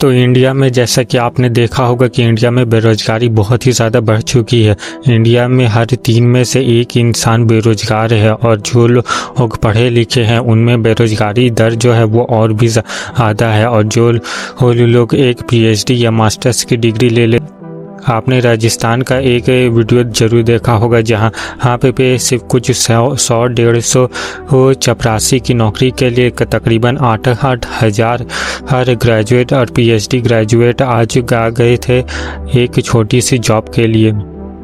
तो इंडिया में जैसा कि आपने देखा होगा कि इंडिया में बेरोजगारी बहुत ही ज़्यादा बढ़ चुकी है। इंडिया में हर 3 में से 1 इंसान बेरोजगार है और जो लोग पढ़े लिखे हैं उनमें बेरोजगारी दर जो है वो और भी ज़्यादा है। और जो लोग एक PhD या मास्टर्स की डिग्री ले आपने राजस्थान का एक वीडियो जरूर देखा होगा जहाँ पे सिर्फ कुछ 100-150 चपरासी की नौकरी के लिए तकरीबन 8 हज़ार हर ग्रेजुएट और PhD ग्रेजुएट आज आ गए थे एक छोटी सी जॉब के लिए।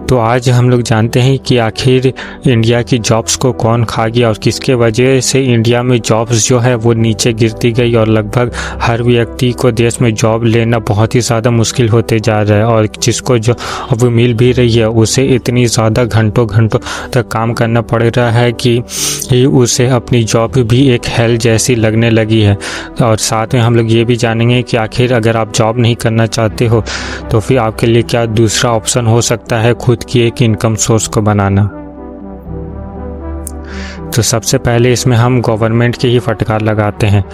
तो आज हम लोग जानते हैं कि आखिर इंडिया की जॉब्स को कौन खा गया और किसके वजह से इंडिया में जॉब्स जो है वो नीचे गिरती गई और लगभग हर व्यक्ति को देश में जॉब लेना बहुत ही ज़्यादा मुश्किल होते जा रहा है। और जिसको जो अब मिल भी रही है उसे इतनी ज़्यादा घंटों तक काम करना पड़ रहा है कि उसे अपनी जॉब भी एक हेल जैसी लगने लगी है। और साथ में हम लोग ये भी जानेंगे कि आखिर अगर आप जॉब नहीं करना चाहते हो तो फिर आपके लिए क्या दूसरा ऑप्शन हो सकता है खुद की एक इनकम सोर्स को बनाना। तो सबसे पहले इसमें हम गवर्नमेंट की ही फटकार लगाते हैं।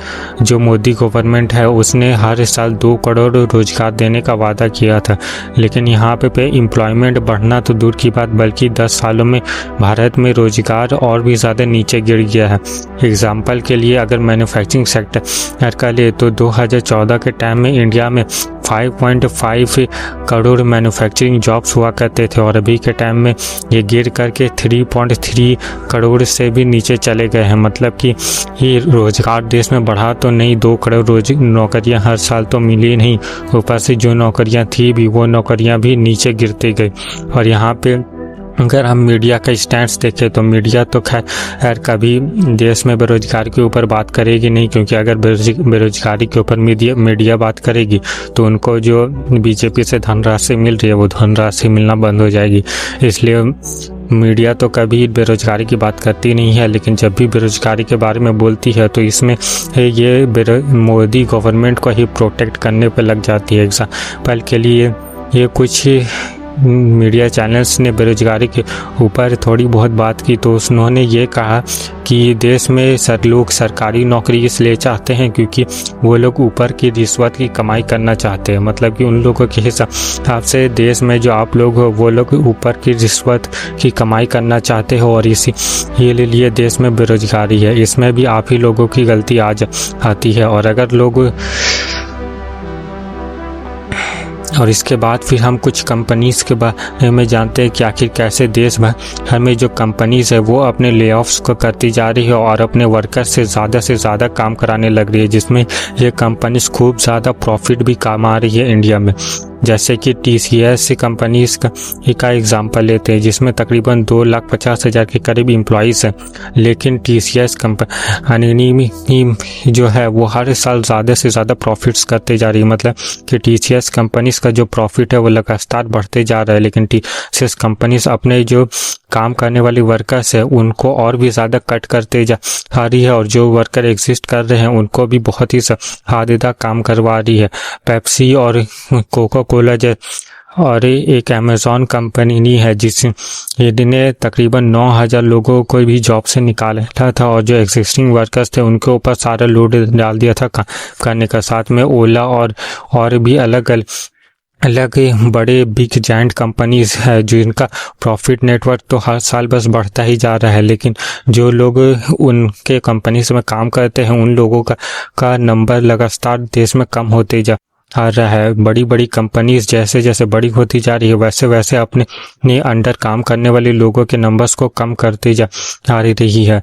जो मोदी गवर्नमेंट है उसने हर साल 2 करोड़ रोजगार देने का वादा किया था, लेकिन यहाँ पे एम्प्लॉयमेंट बढ़ना तो दूर की बात बल्कि 10 सालों में भारत में रोजगार और भी ज़्यादा नीचे गिर गया है। एग्जाम्पल के लिए अगर मैन्युफैक्चरिंग सेक्टर का ले तो 2014 के टाइम में इंडिया में 5.5 करोड़ मैन्युफैक्चरिंग जॉब्स हुआ करते थे और अभी के टाइम में ये गिर करके 3.3 करोड़ से भी नीचे चले गए हैं। मतलब कि ये रोजगार देश में बढ़ा तो नहीं, 2 करोड़ नौकरियां हर साल तो मिली नहीं, ऊपर से जो नौकरियां थी भी वो नौकरियां भी नीचे गिरती गई। और यहाँ पे अगर हम मीडिया का स्टैंड्स देखें तो मीडिया तो खैर कभी देश में बेरोजगारी के ऊपर बात करेगी नहीं, क्योंकि अगर बेरोजगारी के ऊपर मीडिया बात करेगी तो उनको जो बीजेपी से धनराशि मिल रही है वो धनराशि मिलना बंद हो जाएगी। इसलिए मीडिया तो कभी बेरोजगारी की बात करती नहीं है, लेकिन जब भी बेरोजगारी के बारे में बोलती है तो इसमें ये मोदी गवर्नमेंट को ही प्रोटेक्ट करने पर लग जाती है। एग्जाम्पल के लिए ये कुछ मीडिया चैनल्स ने बेरोजगारी के ऊपर थोड़ी बहुत बात की तो उन्होंने ये कहा कि देश में लोग सरकारी नौकरी इसलिए चाहते हैं क्योंकि वो लोग ऊपर की रिश्वत की कमाई करना चाहते हैं। मतलब कि उन लोगों के हिसाब से देश में जो आप लोग हो वो लोग ऊपर की रिश्वत की कमाई करना चाहते हो और इसी ये लिए देश में बेरोजगारी है। इसमें भी आप ही लोगों की गलती आती है। और इसके बाद फिर हम कुछ कंपनीज़ के बारे में जानते हैं कि आखिर कैसे देश भर में जो कंपनीज़ है वो अपने ले-ऑफ्स को करती जा रही है और अपने वर्कर्स से ज़्यादा काम कराने लग रही है, जिसमें ये कंपनीज़ खूब ज़्यादा प्रॉफिट भी कमा रही है इंडिया में। जैसे कि TCS कंपनीज़ का एग्जांपल लेते हैं जिसमें तकरीबन 2,50,000 के करीब एम्प्लॉइज़ हैं, लेकिन TCS कंपनी जो है वो हर साल ज़्यादा से ज़्यादा प्रॉफिट्स करते जा रही है। मतलब कि TCS कंपनीज़ का जो प्रॉफिट है वो लगातार बढ़ते जा रहा है, लेकिन TCS कंपनीज़ अपने जो काम करने वाले वर्कर्स है उनको और भी ज़्यादा कट करते जा रही है और जो वर्कर एग्जिस्ट कर रहे हैं उनको भी बहुत ही ज़्यादा काम करवा रही है। पेप्सी और कोका कोला और एक अमेज़ॉन कंपनी है जिसने तकरीबन 9,000 लोगों को भी जॉब से निकाला था और जो एग्जिस्टिंग वर्कर्स थे उनके ऊपर सारा लोड डाल दिया था काम करने का। साथ में ओला और भी अलग बड़े बिग जायंट कंपनीज है जिनका प्रॉफिट नेटवर्क तो हर साल बस बढ़ता ही जा रहा है, लेकिन जो लोग उनके कंपनीज में काम करते हैं उन लोगों का नंबर लगातार देश में कम होते जा रहा है। बड़ी कंपनीज जैसे जैसे बड़ी होती जा रही है वैसे वैसे अपने अंडर काम करने वाले लोगों के नंबर्स को कम करते जा रही है।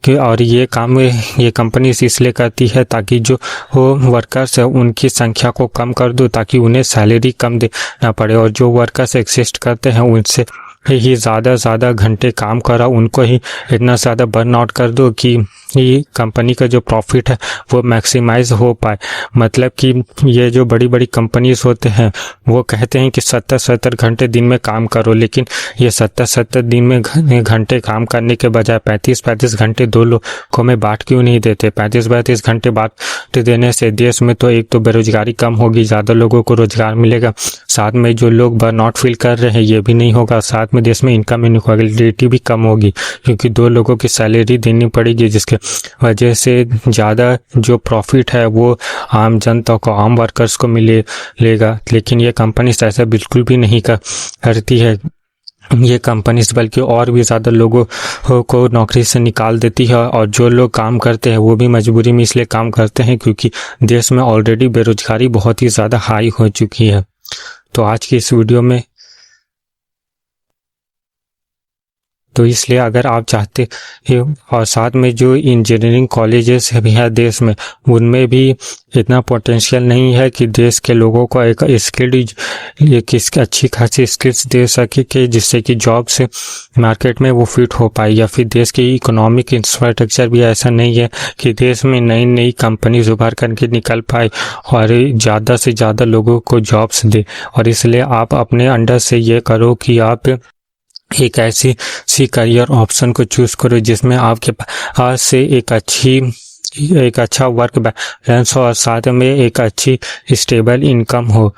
और ये कंपनी इसलिए करती है ताकि जो वर्कर्स है उनकी संख्या को कम कर दो ताकि उन्हें सैलरी कम देना पड़े और जो वर्कर्स एग्जिस्ट करते हैं उनसे ही ज़्यादा घंटे काम करा, उनको ही इतना ज़्यादा बर्न आउट कर दो कि ये कंपनी का जो प्रॉफिट है वो मैक्सिमाइज हो पाए। मतलब कि ये जो बड़ी कंपनीज होते हैं वो कहते हैं कि 70 घंटे दिन में काम करो, लेकिन ये 70 दिन में घंटे काम करने के बजाय 35 घंटे 2 लोगों में बांट क्यों नहीं देते। 35 घंटे बांट देने से देश में तो एक तो बेरोजगारी कम होगी, ज़्यादा लोगों को रोजगार मिलेगा, साथ में जो लोग बर्न आउट फील कर रहे हैं ये भी नहीं होगा, साथ में में देश में इनकम इनइक्वालिटी भी कम होगी, क्योंकि 2 लोगों की सैलरी देनी पड़ेगी, जिसके वजह से ज़्यादा जो प्रॉफिट है वो आम जनता को, आम वर्कर्स को मिलेगा। लेकिन ये कंपनीज ऐसा बिल्कुल भी नहीं करती है। ये कंपनीज बल्कि और भी ज़्यादा लोगों को नौकरी से निकाल देती है, और जो लोग काम करते हैं वो भी मजबूरी में इसलिए काम करते हैं क्योंकि देश में ऑलरेडी बेरोजगारी बहुत ही ज़्यादा हाई हो चुकी है। तो आज की इस वीडियो में तो इसलिए अगर आप चाहते हैं, और साथ में जो इंजीनियरिंग कॉलेजेस भी है देश में, उनमें भी इतना पोटेंशियल नहीं है कि देश के लोगों को एक अच्छी खासी स्किल्स दे सके कि जिससे कि जॉब से मार्केट में वो फिट हो पाए, या फिर देश की इकोनॉमिक इंफ्रास्ट्रक्चर भी ऐसा नहीं है कि देश में नई नई कंपनीज उभर करके निकल पाए और ज़्यादा से ज़्यादा लोगों को जॉब्स दे। और इसलिए आप अपने अंडर से ये करो कि आप एक ऐसी करियर ऑप्शन को चूज करो जिसमें आपके पास से एक अच्छा वर्क बैलेंस हो और साथ में एक अच्छी स्टेबल इनकम हो।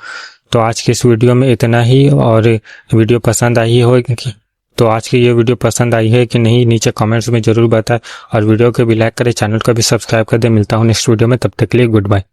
तो आज की इस वीडियो में इतना ही, और वीडियो पसंद आई हो तो आज की ये वीडियो पसंद आई है कि नहीं, नीचे कमेंट्स में ज़रूर बताएं, और वीडियो को भी लाइक करें, चैनल को भी सब्सक्राइब कर दें। मिलता हूँ नेक्स्ट वीडियो में, तब तक के लिए गुड बाय।